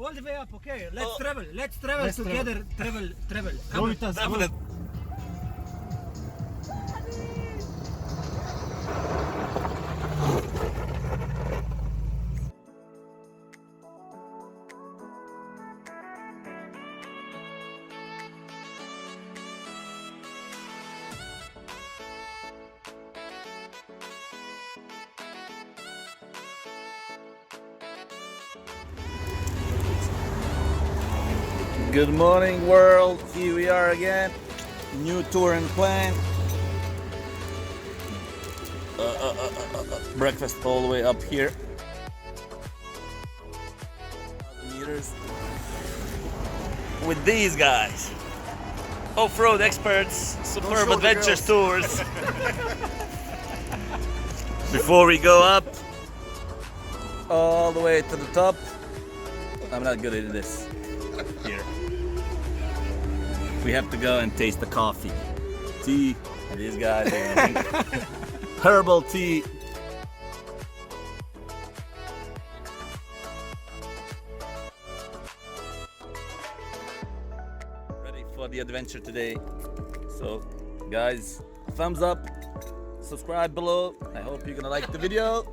All the way up, okay. Let's travel. Let's travel together. Travel. Go with us. Good morning, world. Here we are again. New tour and plan. Breakfast all the way up here. Meters with these guys. Off-road experts, superb adventures tours. Before we go up all the way to the top, I'm not good at this. Here. We have to go and taste the coffee. Tea. These guys are herbal tea. Ready for the adventure today. So guys, thumbs up, subscribe below. I hope you're gonna like the video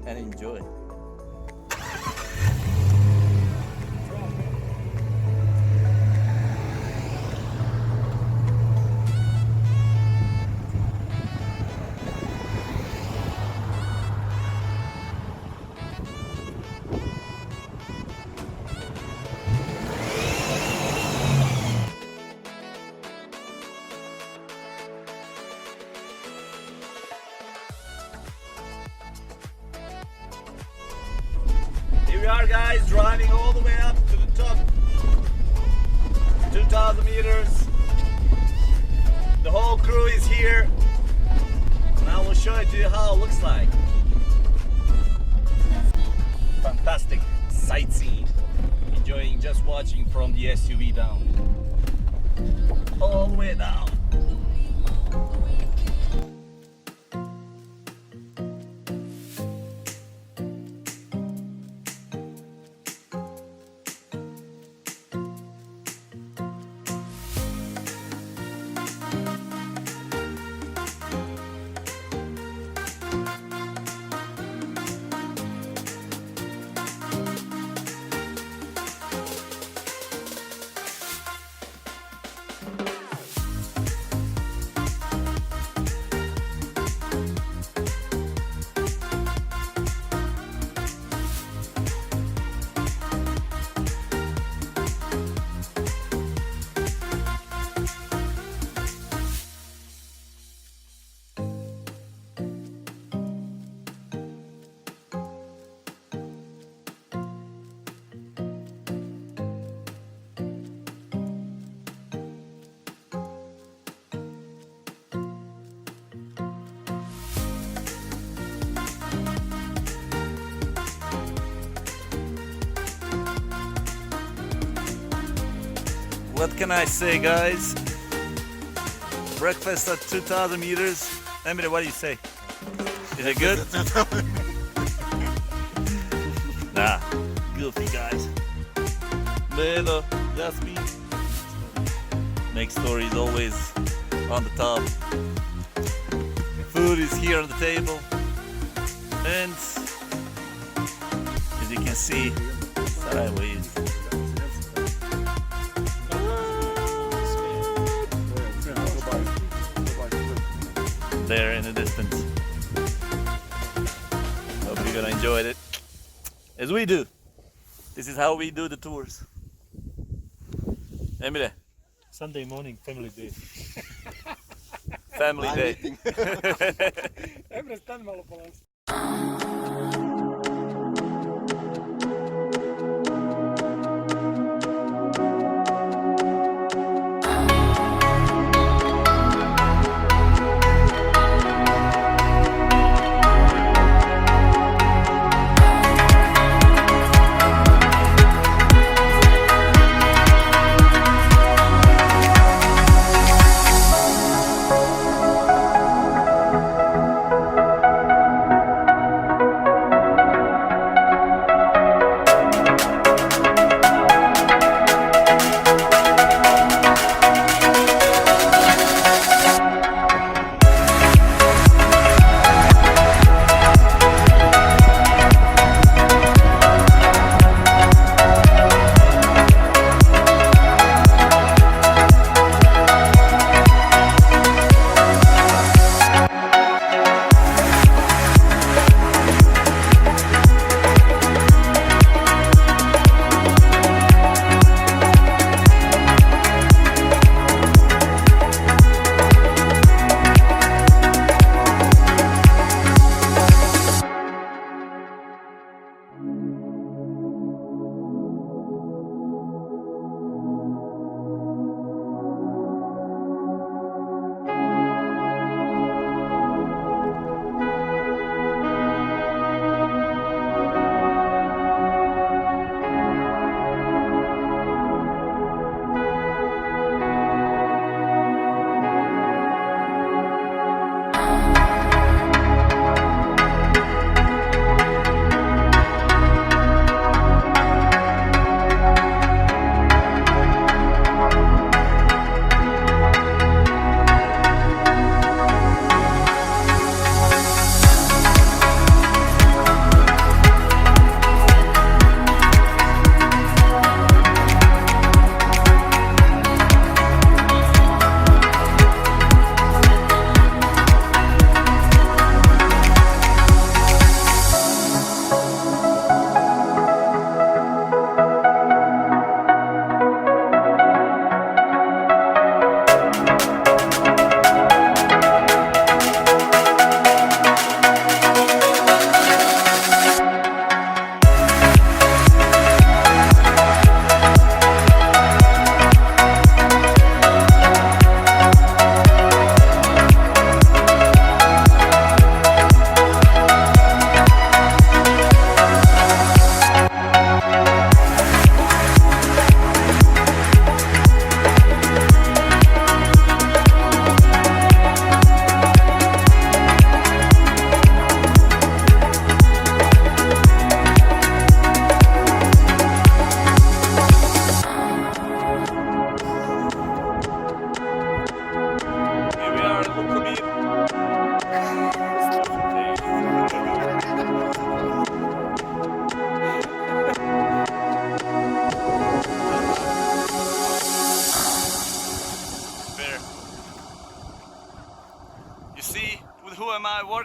and enjoy. Here we are, guys, driving all the way up to the top. 2,000 meters. The whole crew is here. And I will show it to you how it looks like. Fantastic sightseeing. Enjoying just watching from the SUV down. All the way down. What can I say, guys? Breakfast at 2,000 meters. Emily, what do you say? Is it good? Nah, goofy guys. Pero, just me. Make stories always on the top. Food is here on the table. And as you can see, sideways. There in the distance. Hope you're gonna enjoy it as we do. This is how we do the tours. Emile. Sunday morning, family day. Family day. Emre, stan malo polaz.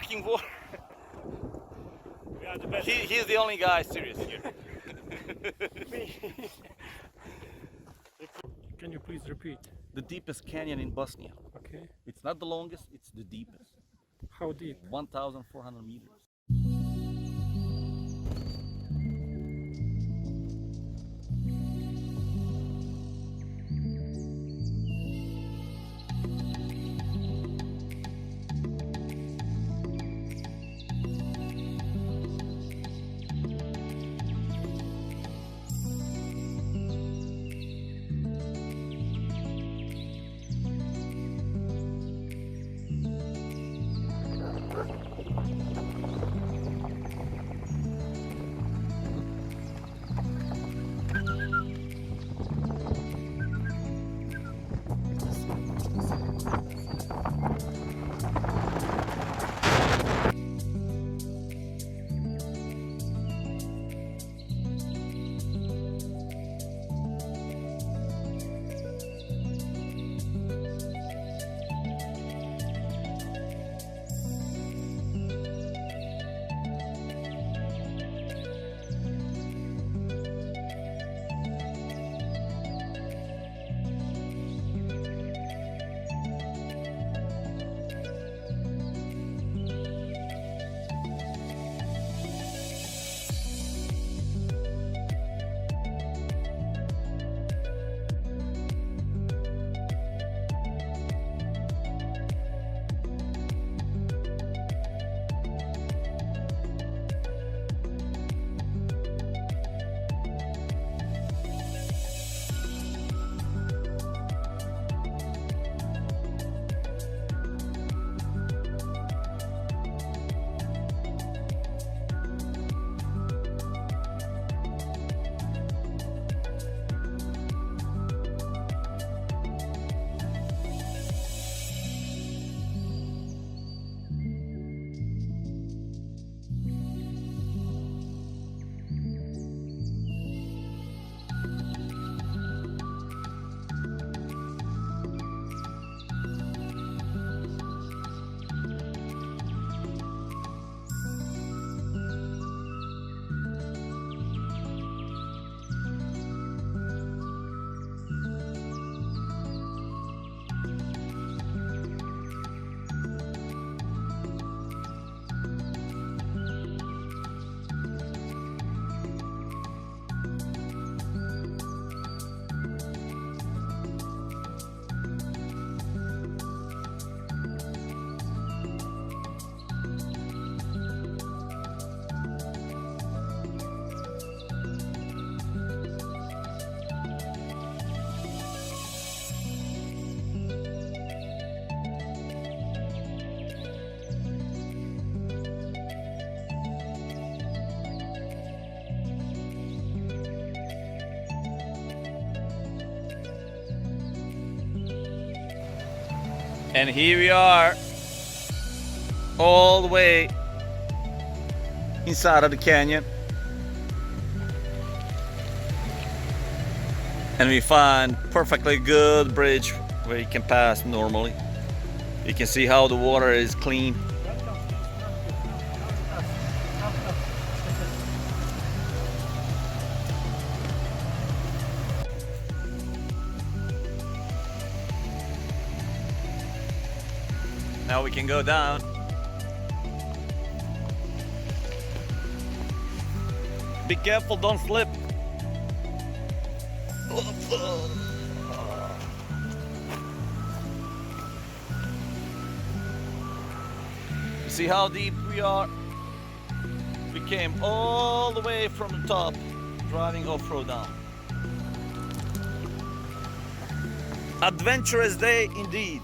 drinking water. We are the best. He's the only guy serious here. Can you please repeat? The deepest canyon in Bosnia. Okay. It's not the longest, it's the deepest. How deep? 1,400 meters. And here we are, all the way inside of the canyon. And we find perfectly good bridge where you can pass normally. You can see how the water is clean. Now we can go down. Be careful, don't slip. You see how deep we are? We came all the way from the top, driving off-road down. Adventurous day indeed.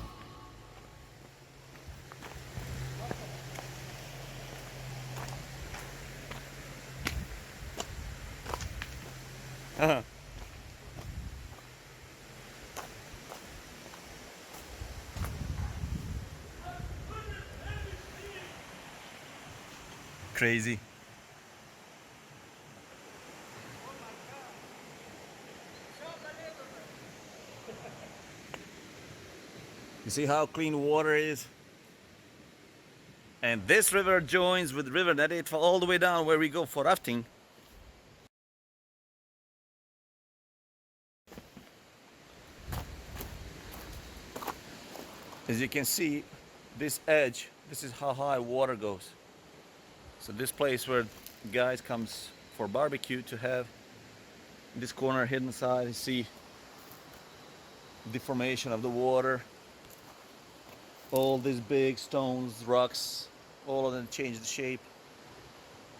Crazy. You see how clean water is? And this river joins with the river that it all the way down where we go for rafting. As you can see, this edge, this is how high water goes. So this place where guys comes for barbecue to have this corner hidden side, you see deformation of the water. All these big stones, rocks, all of them change the shape.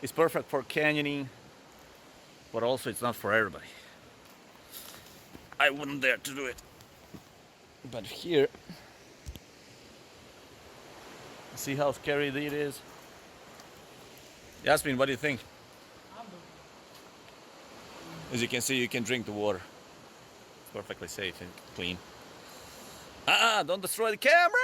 It's perfect for canyoning, but also it's not for everybody. I wouldn't dare to do it. But here, see how scary it is? Yasmin, what do you think? As you can see, you can drink the water. It's perfectly safe and clean. Don't destroy the camera!